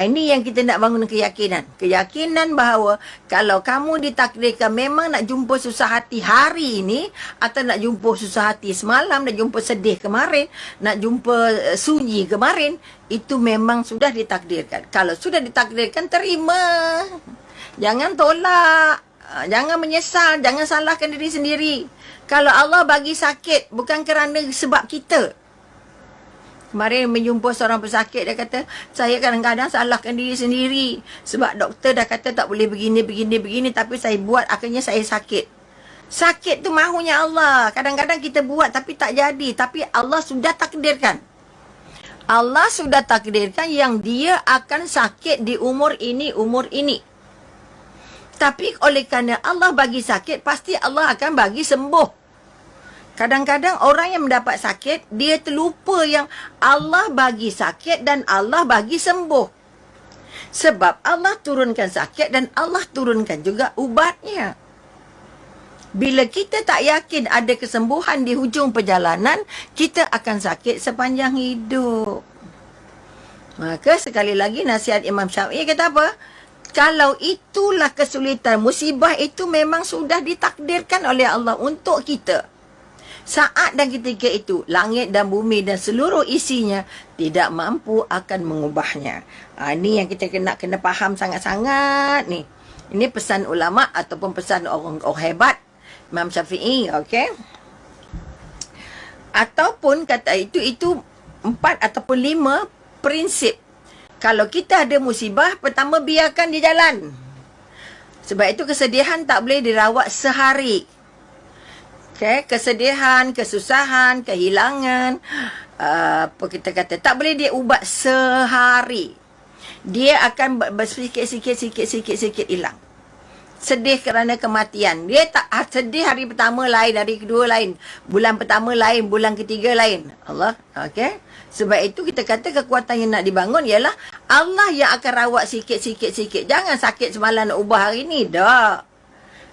Ini yang kita nak bangun keyakinan. Keyakinan bahawa kalau kamu ditakdirkan memang nak jumpa susah hati hari ini, atau nak jumpa susah hati semalam, nak jumpa sedih kemarin, nak jumpa sunyi kemarin, itu memang sudah ditakdirkan. Kalau sudah ditakdirkan, terima. Jangan tolak. Jangan menyesal. Jangan salahkan diri sendiri. Kalau Allah bagi sakit, bukan kerana sebab kita. Kemarin menjumpa seorang pesakit, dia kata, saya kadang-kadang salahkan diri sendiri. Sebab doktor dah kata tak boleh begini, tapi saya buat, akhirnya saya sakit. Sakit tu mahunya Allah. Kadang-kadang kita buat tapi tak jadi. Tapi Allah sudah takdirkan. Allah sudah takdirkan yang dia akan sakit di umur ini. Tapi oleh kerana Allah bagi sakit, pasti Allah akan bagi sembuh. Kadang-kadang orang yang mendapat sakit, dia terlupa yang Allah bagi sakit dan Allah bagi sembuh. Sebab Allah turunkan sakit dan Allah turunkan juga ubatnya. Bila kita tak yakin ada kesembuhan di hujung perjalanan, kita akan sakit sepanjang hidup. Maka sekali lagi nasihat Imam Syafi'i kata apa? Kalau itulah kesulitan, musibah itu memang sudah ditakdirkan oleh Allah untuk kita. Saat dan ketika itu, langit dan bumi dan seluruh isinya tidak mampu akan mengubahnya. Ini yang kita kena faham sangat-sangat ni. Ini pesan ulama ataupun pesan orang hebat, Imam Syafi'i, okey? Ataupun kata itu 4 ataupun 5 prinsip. Kalau kita ada musibah, pertama biarkan dia jalan. Sebab itu kesedihan tak boleh dirawat sehari. Okay, kesedihan, kesusahan, kehilangan, apa kita kata, tak boleh dia ubat sehari. Dia akan sikit hilang. Sedih kerana kematian. Dia tak sedih hari pertama lain, hari kedua lain. Bulan pertama lain, bulan ketiga lain. Allah, okay. Sebab itu kita kata kekuatan yang nak dibangun ialah Allah yang akan rawat sikit. Jangan sakit semalam nak ubah hari ni. Dah.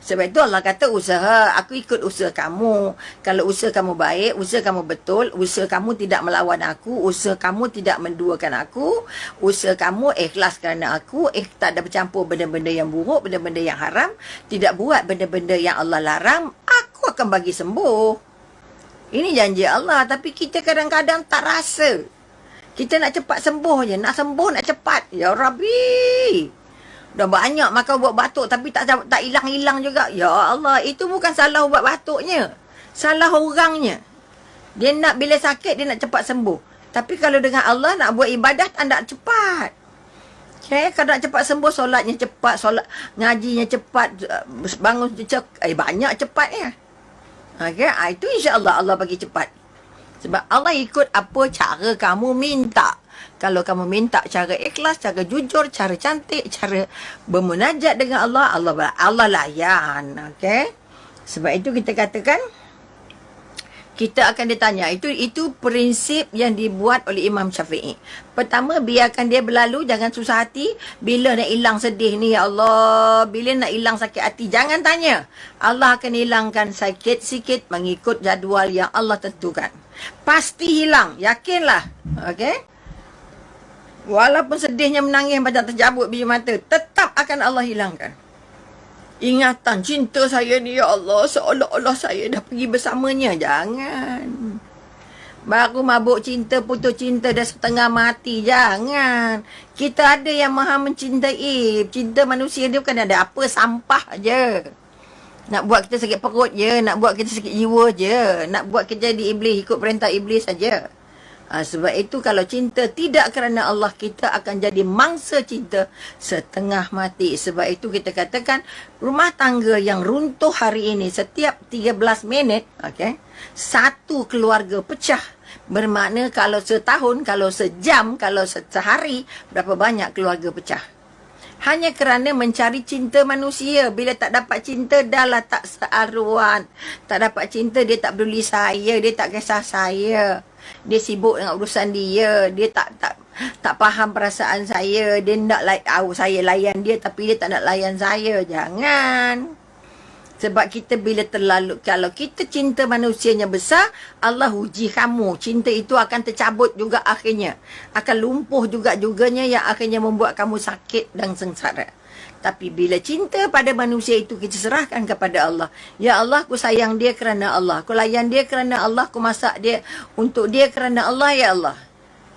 Sebab itu Allah kata usaha. Aku ikut usaha kamu. Kalau usaha kamu baik, usaha kamu betul, usaha kamu tidak melawan aku, usaha kamu tidak menduakan aku, usaha kamu ikhlas kerana aku, tak ada bercampur benda-benda yang buruk, benda-benda yang haram, tidak buat benda-benda yang Allah larang, aku akan bagi sembuh. Ini janji Allah. Tapi kita kadang-kadang tak rasa. Kita nak cepat sembuh je. Nak sembuh, nak cepat. Ya Rabbi. Dah banyak makan ubat batuk tapi tak hilang-hilang juga. Ya Allah, itu bukan salah ubat batuknya. Salah orangnya. Dia nak bila sakit, dia nak cepat sembuh. Tapi kalau dengan Allah nak buat ibadah, tak nak cepat. Okay? Kalau nak cepat sembuh, solatnya cepat, ngajinya cepat, bangun cepat. Banyak cepatnya. Okay? Itu insya-Allah Allah bagi cepat. Sebab Allah ikut apa cara kamu minta. Kalau kamu minta cara ikhlas, cara jujur, cara cantik, cara bermunajat dengan Allah, Allah layan. Okay? Sebab itu kita katakan, kita akan ditanya. Itu prinsip yang dibuat oleh Imam Syafi'i. Pertama, biarkan dia berlalu, jangan susah hati. Bila nak hilang sedih ni, ya Allah, bila nak hilang sakit hati, jangan tanya. Allah akan hilangkan sakit sikit mengikut jadual yang Allah tentukan. Pasti hilang, yakinlah. Okay? Walaupun sedihnya menangis macam terjabut biji mata, tetap akan Allah hilangkan. Ingatan cinta saya ni, ya Allah, seolah-olah saya dah pergi bersamanya. Jangan. Baru mabuk cinta, putus cinta dah setengah mati. Jangan. Kita ada yang maha mencintai. Cinta manusia dia bukan ada apa, sampah je. Nak buat kita sakit perut je, nak buat kita sakit jiwa je, nak buat kita jadi iblis, ikut perintah iblis saja. Sebab itu kalau cinta tidak kerana Allah, kita akan jadi mangsa cinta setengah mati. Sebab itu kita katakan rumah tangga yang runtuh hari ini setiap 13 minit, okay, satu keluarga pecah. Bermakna kalau setahun, kalau sejam, kalau sehari, berapa banyak keluarga pecah. Hanya kerana mencari cinta manusia. Bila tak dapat cinta, dah lah tak searuan. Tak dapat cinta, dia tak peduli saya, dia tak kisah saya. Dia sibuk dengan urusan dia. Dia tak faham perasaan saya. Dia nak saya layan dia, tapi dia tak nak layan saya. Jangan. Sebab kita bila terlalu, kalau kita cinta manusianya besar, Allah uji kamu. Cinta itu akan tercabut juga akhirnya. Akan lumpuh juga-juganya yang akhirnya membuat kamu sakit dan sengsara. Tapi bila cinta pada manusia itu kita serahkan kepada Allah. Ya Allah, aku sayang dia kerana Allah. Aku layan dia kerana Allah. Aku masak dia untuk dia kerana Allah, ya Allah.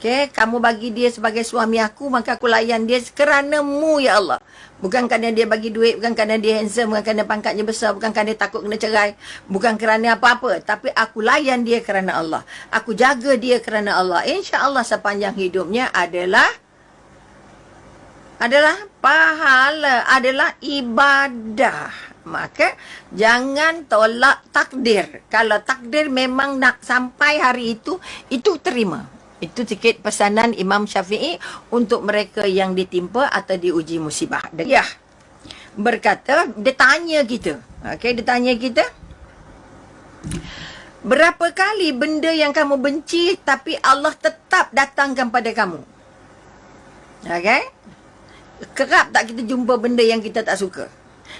Okay, kamu bagi dia sebagai suami aku, maka aku layan dia kerana-Mu, ya Allah. Bukan kerana dia bagi duit, bukan kerana dia handsome, bukan kerana pangkatnya besar, bukan kerana dia takut kena cerai, bukan kerana apa-apa. Tapi aku layan dia kerana Allah. Aku jaga dia kerana Allah. InsyaAllah sepanjang hidupnya adalah pahala, adalah ibadah. Maka jangan tolak takdir. Kalau takdir memang nak sampai hari itu terima. Itu sikit pesanan Imam Syafi'i untuk mereka yang ditimpa atau diuji musibah. Dia berkata, dia tanya kita. Okay, dia tanya kita. Berapa kali benda yang kamu benci tapi Allah tetap datangkan pada kamu? Okay? Kerap tak kita jumpa benda yang kita tak suka?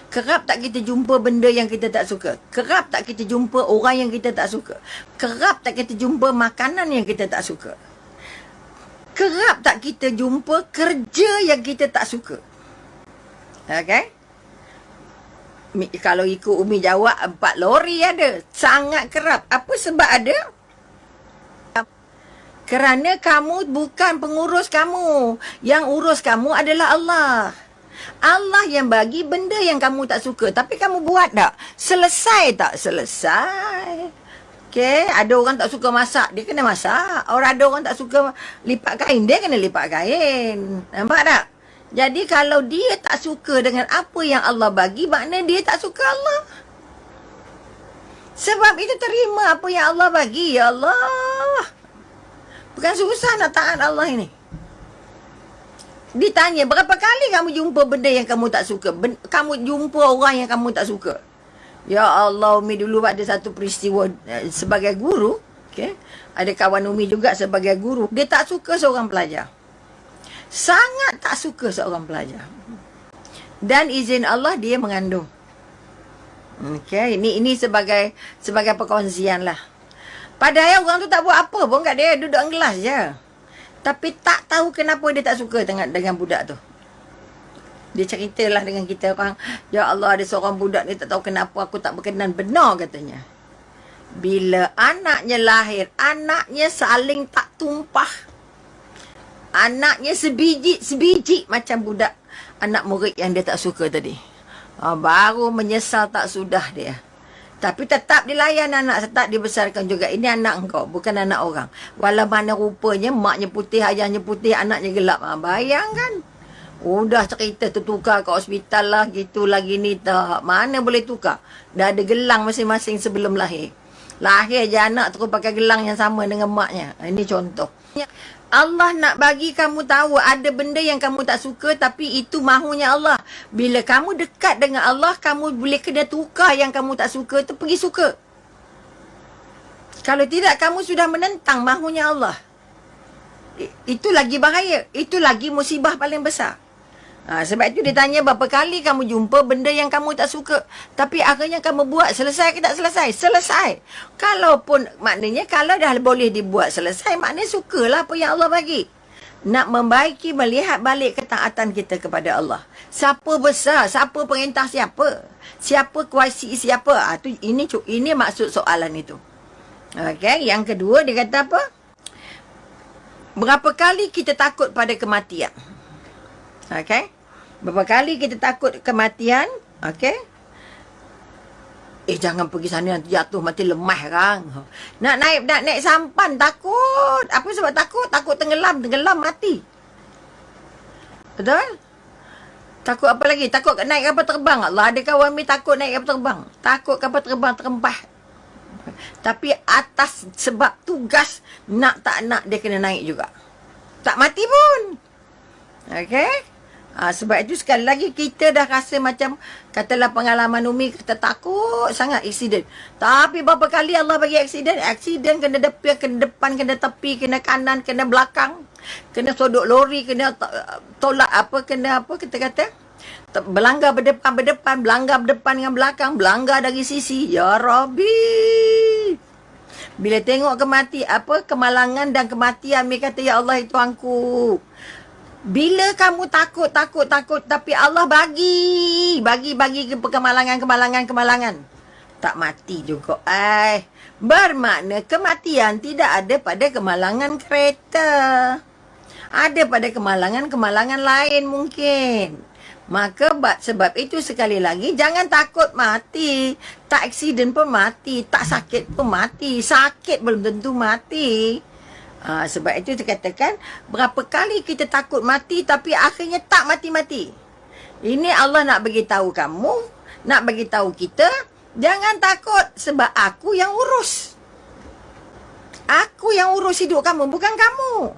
Kerap tak kita jumpa benda yang kita tak suka? Kerap tak kita jumpa orang yang kita tak suka? Kerap tak kita jumpa makanan yang kita tak suka? Kerap tak kita jumpa kerja yang kita tak suka? Okay? Kalau ikut Umi jawab, 4 lori ada. Sangat kerap. Apa sebab ada? Kerana kamu bukan pengurus kamu. Yang urus kamu adalah Allah. Allah yang bagi benda yang kamu tak suka. Tapi kamu buat tak? Selesai tak? Selesai. Okay, ada orang tak suka masak, dia kena masak. Ada orang tak suka lipat kain, dia kena lipat kain. Nampak tak? Jadi kalau dia tak suka dengan apa yang Allah bagi, maknanya dia tak suka Allah. Sebab itu terima apa yang Allah bagi, ya Allah. Bukan susah nak taat Allah ini. Ditanya, berapa kali kamu jumpa benda yang kamu tak suka? Kamu jumpa orang yang kamu tak suka? Ya Allah, Umi dulu ada satu peristiwa sebagai guru. Okay? Ada kawan Umi juga sebagai guru. Dia tak suka seorang pelajar. Sangat tak suka seorang pelajar. Dan izin Allah dia mengandung. Okay? Ini sebagai perkongsian lah. Padahal orang tu tak buat apa pun kat dia. Duduk dalam kelas je. Tapi tak tahu kenapa dia tak suka dengan budak tu. Dia ceritalah dengan kita orang, ya Allah, ada seorang budak ni tak tahu kenapa aku tak berkenan. Benar katanya. Bila anaknya lahir, anaknya saling tak tumpah. Anaknya sebiji macam budak anak murid yang dia tak suka tadi. Baru menyesal tak sudah dia. Tapi tetap dilayan anak, tetap dibesarkan juga. Ini anak engkau, bukan anak orang. Walau mana rupanya, maknya putih, ayahnya putih, anaknya gelap. Bayangkan. Udah cerita tertukar kat hospital lah, gitu lagi ni tak. Mana boleh tukar? Dah ada gelang masing-masing sebelum lahir. Lahir je anak terus pakai gelang yang sama dengan maknya. Ini contoh. Allah nak bagi kamu tahu ada benda yang kamu tak suka, tapi itu mahunya Allah. Bila kamu dekat dengan Allah, kamu boleh kena tukar yang kamu tak suka tu pergi suka. Kalau tidak, kamu sudah menentang mahunya Allah. Itu lagi bahaya. Itu lagi musibah paling besar. Sebab itu dia tanya, berapa kali kamu jumpa benda yang kamu tak suka, tapi akhirnya kamu buat, selesai ke tak selesai? Selesai. Kalaupun, maknanya kalau dah boleh dibuat selesai, maknanya sukalah apa yang Allah bagi. Nak membaiki, melihat balik ketaatan kita kepada Allah. Siapa besar? Siapa perintah siapa? Siapa kuasa siapa? Ini maksud soalan itu. Okay. Yang kedua, dia kata apa? Berapa kali kita takut pada kematian? Okay. Berapa kali kita takut kematian? Okay. Jangan pergi sana nanti jatuh mati lemah kan. Nak naik sampan takut. Apa sebab takut? Takut tenggelam mati. Betul? Takut apa lagi? Takut naik kapal terbang. Allah, ada kawan ni takut naik kapal terbang. Takut kapal terbang terempah. Tapi atas sebab tugas, nak tak nak dia kena naik juga. Tak mati pun. Okay? Sebab itu sekali lagi kita dah rasa macam, katalah pengalaman Umi, kita takut sangat aksiden. Tapi berapa kali Allah bagi aksiden? Aksiden kena depan, kena tepi, kena kanan, kena belakang. Kena sodok lori, kena tolak apa, kena apa kita kata? Belanggar berdepan, belanggar berdepan dengan belakang, belanggar dari sisi. Ya Rabbi. Bila tengok kemalangan dan kematian, dia kata, ya Allah, itu Tuanku. Bila kamu takut, tapi Allah bagi kemalangan. Tak mati juga. Bermakna kematian tidak ada pada kemalangan kereta. Ada pada kemalangan lain mungkin. Maka sebab itu sekali lagi, jangan takut mati. Tak aksiden pun mati. Tak sakit pun mati. Sakit belum tentu mati. Sebab itu dikatakan, berapa kali kita takut mati tapi akhirnya tak mati-mati. Ini Allah nak bagi tahu kamu, nak bagi tahu kita, jangan takut sebab aku yang urus. Aku yang urus hidup kamu, bukan kamu.